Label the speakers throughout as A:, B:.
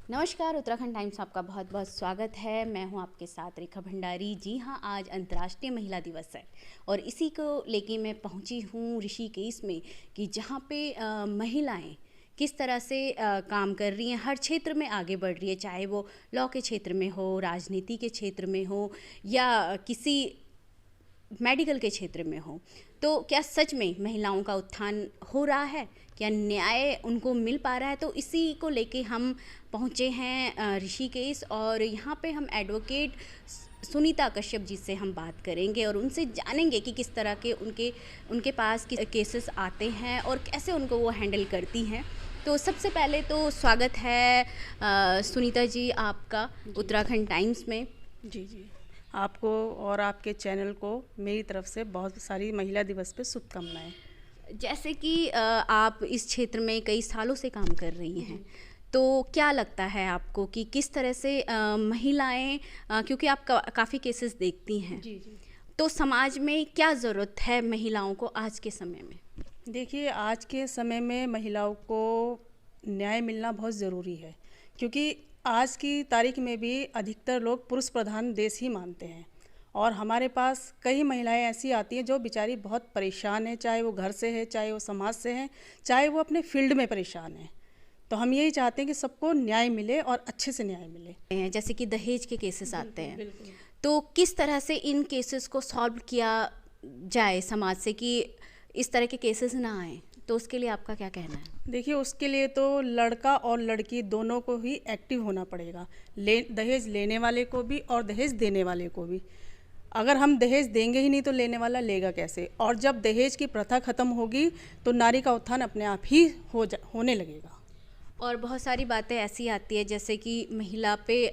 A: नमस्कार, उत्तराखंड टाइम्स आपका बहुत बहुत स्वागत है। मैं हूं आपके साथ रेखा भंडारी। जी हां, आज अंतर्राष्ट्रीय महिला दिवस है और इसी को लेके मैं पहुंची हूं ऋषिकेश में कि जहां पे महिलाएं किस तरह से काम कर रही हैं, हर क्षेत्र में आगे बढ़ रही है, चाहे वो लॉ के क्षेत्र में हो, राजनीति के क्षेत्र में हो या किसी मेडिकल के क्षेत्र में हो। तो क्या सच में महिलाओं का उत्थान हो रहा है? क्या न्याय उनको मिल पा रहा है? तो इसी को लेके हम पहुँचे हैं ऋषिकेश और यहाँ पे हम एडवोकेट सुनीता कश्यप जी से हम बात करेंगे और उनसे जानेंगे कि किस तरह के उनके पास किस केसेस आते हैं और कैसे उनको वो हैंडल करती हैं। तो सबसे पहले तो स्वागत है सुनीता जी आपका उत्तराखंड टाइम्स में।
B: जी जी, आपको और आपके चैनल को मेरी तरफ से बहुत सारी महिला दिवस पे शुभकामनाएं।
A: जैसे कि आप इस क्षेत्र में कई सालों से काम कर रही हैं, तो क्या लगता है आपको कि किस तरह से महिलाएं, क्योंकि आप काफ़ी केसेस देखती हैं,
B: जी जी,
A: तो समाज में क्या ज़रूरत है महिलाओं को आज के समय में?
B: देखिए आज के समय में महिलाओं को न्याय मिलना बहुत ज़रूरी है, क्योंकि आज की तारीख में भी अधिकतर लोग पुरुष प्रधान देश ही मानते हैं और हमारे पास कई महिलाएं ऐसी आती हैं जो बेचारी बहुत परेशान है, चाहे वो घर से है, चाहे वो समाज से हैं, चाहे वो अपने फील्ड में परेशान है। तो हम यही चाहते हैं कि सबको न्याय मिले और अच्छे से न्याय मिले।
A: जैसे कि दहेज के केसेस आते हैं,
B: बिल्कुल।
A: तो किस तरह से इन केसेस को सॉल्व किया जाए समाज से कि इस तरह के केसेस ना आए? तो उसके लिए आपका क्या कहना है?
B: देखिए उसके लिए तो लड़का और लड़की दोनों को ही एक्टिव होना पड़ेगा, दहेज लेने वाले को भी और दहेज देने वाले को भी। अगर हम दहेज देंगे ही नहीं तो लेने वाला लेगा कैसे? और जब दहेज की प्रथा खत्म होगी तो नारी का उत्थान अपने आप ही होने लगेगा।
A: और बहुत सारी बातें ऐसी आती है जैसे कि महिला पे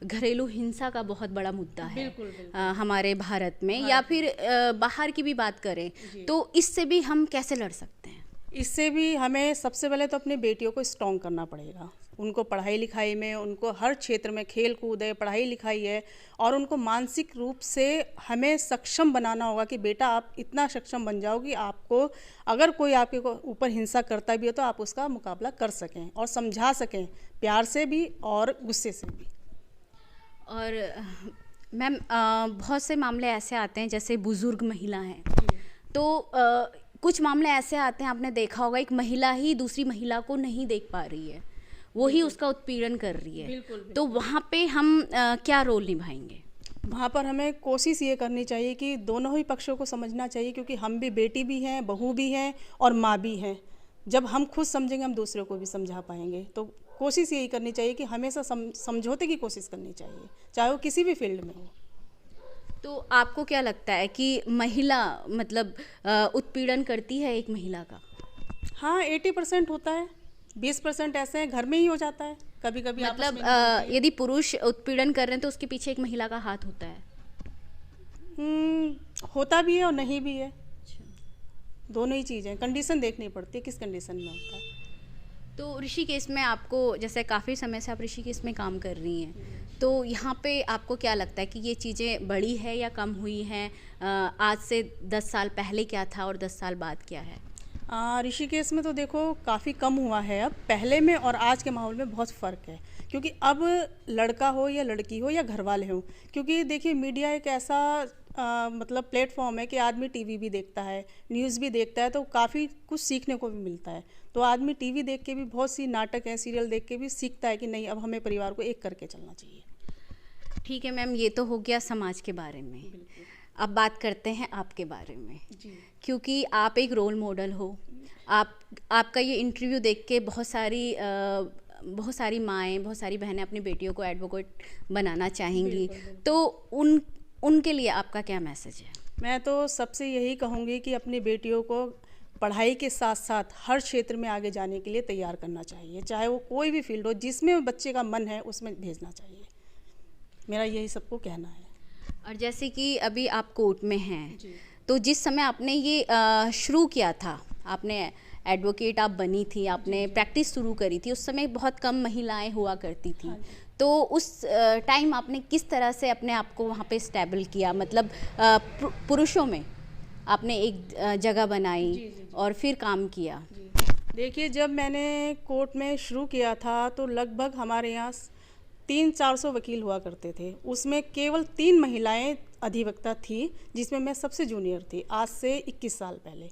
A: घरेलू हिंसा का बहुत बड़ा मुद्दा है।
B: बिल्कुल, बिल्कुल।
A: हमारे भारत में या फिर बाहर की भी बात करें तो इससे भी हम कैसे लड़ सकते हैं?
B: इससे भी हमें सबसे पहले तो अपनी बेटियों को स्ट्रॉन्ग करना पड़ेगा। उनको पढ़ाई लिखाई में, उनको हर क्षेत्र में, खेल कूद है, पढ़ाई लिखाई है, और उनको मानसिक रूप से हमें सक्षम बनाना होगा कि बेटा आप इतना सक्षम बन जाओ कि आपको अगर कोई आपके ऊपर हिंसा करता भी हो तो आप उसका मुकाबला कर सकें और समझा सकें, प्यार से भी और गुस्से से भी।
A: और मैम बहुत से मामले ऐसे आते हैं जैसे बुजुर्ग महिला हैं, तो कुछ मामले ऐसे आते हैं, आपने देखा होगा एक महिला ही दूसरी महिला को नहीं देख पा रही है, वो ही उसका उत्पीड़न कर रही है।
B: बिल्कुल, बिल्कुल।
A: तो वहाँ पे हम क्या रोल निभाएंगे?
B: वहाँ पर हमें कोशिश ये करनी चाहिए कि दोनों ही पक्षों को समझना चाहिए, क्योंकि हम भी बेटी भी हैं, बहू भी हैं और माँ भी हैं। जब हम खुद समझेंगे हम दूसरे को भी समझा पाएंगे। तो कोशिश यही करनी चाहिए कि हमेशा समझौते की कोशिश करनी चाहिए, चाहे वो किसी भी फील्ड में हो।
A: तो आपको क्या लगता है कि महिला मतलब उत्पीड़न करती है एक महिला का?
B: हाँ, 80% होता है, 20% ऐसे हैं घर में ही हो जाता है, कभी कभी
A: मतलब यदि पुरुष उत्पीड़न कर रहे हैं तो उसके पीछे एक महिला का हाथ होता है?
B: होता भी है और नहीं भी है। दोनों ही चीज़ें, कंडीशन देखनी पड़ती है किस कंडीशन में होता है।
A: तो ऋषिकेश में आपको, जैसे काफ़ी समय से आप ऋषिकेश में काम कर रही हैं, तो यहाँ पे आपको क्या लगता है कि ये चीज़ें बढ़ी है या कम हुई हैं? आज से 10 साल पहले क्या था और 10 साल बाद क्या है?
B: ऋषिकेश में तो देखो काफ़ी कम हुआ है। अब पहले में और आज के माहौल में बहुत फ़र्क है, क्योंकि अब लड़का हो या लड़की हो या घर वाले हों, क्योंकि देखिए मीडिया एक ऐसा मतलब प्लेटफॉर्म है कि आदमी टीवी भी देखता है, न्यूज़ भी देखता है, तो काफ़ी कुछ सीखने को भी मिलता है। तो आदमी टीवी देख के भी, बहुत सी नाटक हैं, सीरियल देख के भी सीखता है कि नहीं अब हमें परिवार को एक करके चलना चाहिए।
A: ठीक है मैम, ये तो हो गया समाज के बारे में। अब बात करते हैं आपके बारे में
B: जी।
A: क्योंकि आप एक रोल मॉडल हो। आपका ये इंटरव्यू देख के बहुत सारी माएँ, बहुत सारी बहनें अपनी बेटियों को एडवोकेट बनाना चाहेंगी। तो उनके लिए आपका क्या मैसेज है?
B: मैं तो सबसे यही कहूँगी कि अपनी बेटियों को पढ़ाई के साथ साथ हर क्षेत्र में आगे जाने के लिए तैयार करना चाहिए, चाहे वो कोई भी फील्ड हो, जिसमें बच्चे का मन है उसमें भेजना चाहिए। मेरा यही सबको कहना है।
A: और जैसे कि अभी आप कोर्ट में हैं, तो जिस समय आपने ये शुरू किया था, आपने एडवोकेट आप बनी थी, आपने प्रैक्टिस शुरू करी थी, उस समय बहुत कम महिलाएं हुआ करती थी। तो उस टाइम आपने किस तरह से अपने आप को वहाँ पे स्टेबल किया? मतलब पुरुषों में आपने एक जगह बनाई और फिर काम किया।
B: देखिए, जब मैंने कोर्ट में शुरू किया था तो लगभग हमारे यहाँ 300-400 वकील हुआ करते थे। उसमें केवल 3 महिलाएं अधिवक्ता थी, जिसमें मैं सबसे जूनियर थी, आज से 21 साल पहले।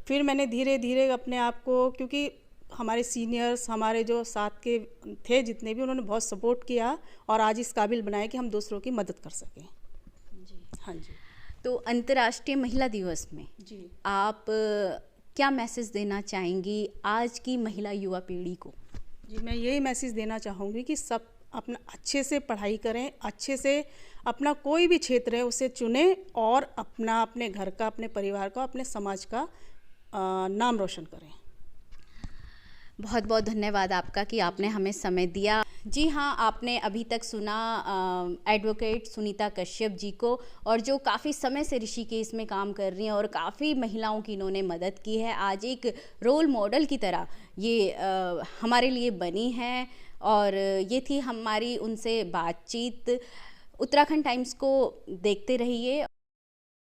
B: फिर मैंने धीरे धीरे अपने आप को, क्योंकि हमारे सीनियर्स, हमारे जो साथ के थे जितने भी, उन्होंने बहुत सपोर्ट किया और आज इस काबिल बनाया कि हम दूसरों की मदद कर सकें।
A: जी
B: हाँ जी।
A: तो अंतर्राष्ट्रीय महिला दिवस में
B: जी
A: आप क्या मैसेज देना चाहेंगी आज की महिला युवा पीढ़ी को?
B: जी, मैं यही मैसेज देना चाहूँगी कि सब अपना अच्छे से पढ़ाई करें, अच्छे से अपना कोई भी क्षेत्र है उसे चुनें और अपना, अपने घर का, अपने परिवार का, अपने समाज का नाम रोशन करें।
A: बहुत बहुत धन्यवाद आपका कि आपने हमें समय दिया। जी हाँ, आपने अभी तक सुना एडवोकेट सुनीता कश्यप जी को, और जो काफ़ी समय से ऋषिकेश में काम कर रही हैं और काफ़ी महिलाओं की इन्होंने मदद की है। आज एक रोल मॉडल की तरह ये हमारे लिए बनी हैं, और ये थी हमारी उनसे बातचीत। उत्तराखंड टाइम्स को देखते रहिए।